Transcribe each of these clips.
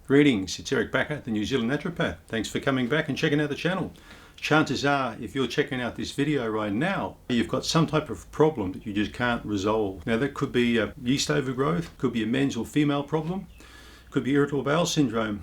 Greetings, it's Eric Bakker, the New Zealand Naturopath. Thanks for coming back and checking out the channel. Chances are, if you're checking out this video right now, you've got some type of problem that you just can't resolve. Now that could be a yeast overgrowth, could be a men's or female problem, could be irritable bowel syndrome,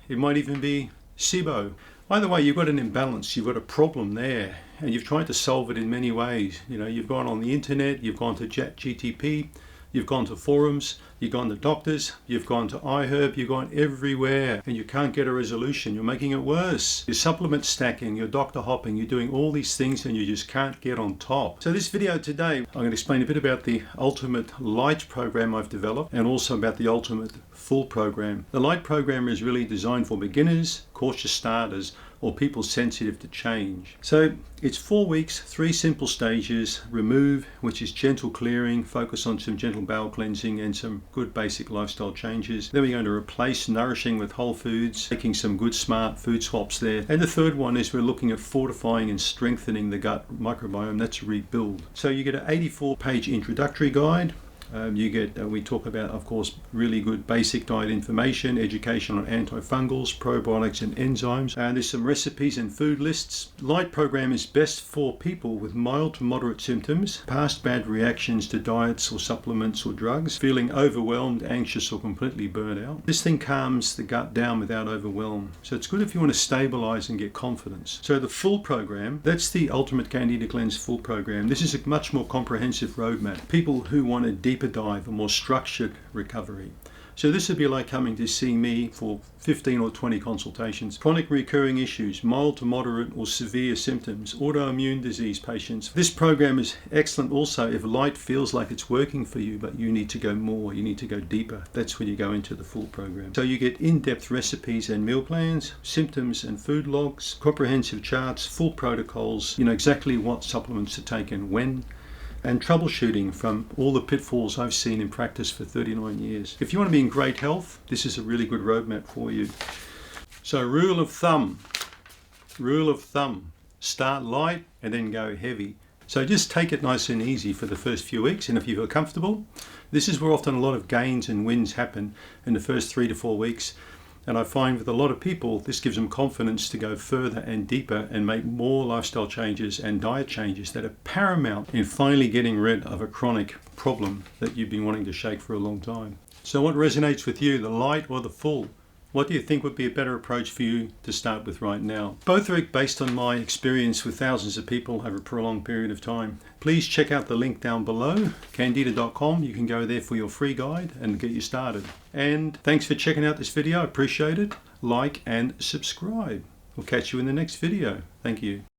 it might even be SIBO. Either way, you've got an imbalance, you've got a problem there, and you've tried to solve it in many ways. You know, you've gone on the internet, you've gone to ChatGTP, you've gone to forums, you've gone to doctors, you've gone to iHerb, you've gone everywhere, and you can't get a resolution. You're making it worse. You're supplement stacking, you're doctor hopping, you're doing all these things and you just can't get on top. So this video today, I'm going to explain a bit about the Ultimate Lite program I've developed and also about the Ultimate Full program. The Lite program is really designed for beginners, cautious starters, or people sensitive to change. So it's 4 weeks, 3 simple stages. Remove, which is gentle clearing, focus on some gentle bowel cleansing and some good basic lifestyle changes. Then we're going to replace nourishing with whole foods, making some good smart food swaps there. And the third one is we're looking at fortifying and strengthening the gut microbiome. That's a rebuild. So you get an 84-page introductory guide. We talk about, of course, really good basic diet information, education on antifungals, probiotics and enzymes. And there's some recipes and food lists. Lite program is best for people with mild to moderate symptoms, past bad reactions to diets or supplements or drugs, feeling overwhelmed, anxious or completely burnt out. This thing calms the gut down without overwhelm. So it's good if you want to stabilize and get confidence. So the full program, that's the Ultimate Candida Cleanse Full program. This is a much more comprehensive roadmap. People who want a deeper dive, a more structured recovery. So this would be like coming to see me for 15 or 20 consultations. Chronic recurring issues, mild to moderate or severe symptoms, autoimmune disease patients. This program is excellent also if Lite feels like it's working for you, but you need to go more, you need to go deeper. That's when you go into the full program. So you get in-depth recipes and meal plans, symptoms and food logs, comprehensive charts, full protocols, you know exactly what supplements to take and when, and troubleshooting from all the pitfalls I've seen in practice for 39 years. If you want to be in great health, this is a really good roadmap for you. So rule of thumb, start light and then go heavy. So just take it nice and easy for the first few weeks, and if you feel comfortable, this is where often a lot of gains and wins happen in the first 3 to 4 weeks. And I find with a lot of people, this gives them confidence to go further and deeper and make more lifestyle changes and diet changes that are paramount in finally getting rid of a chronic problem that you've been wanting to shake for a long time. So what resonates with you, the Lite or the Full? What do you think would be a better approach for you to start with right now? Both are based on my experience with thousands of people over a prolonged period of time. Please check out the link down below, candida.com. You can go there for your free guide and get you started. And thanks for checking out this video. I appreciate it. Like and subscribe. We'll catch you in the next video. Thank you.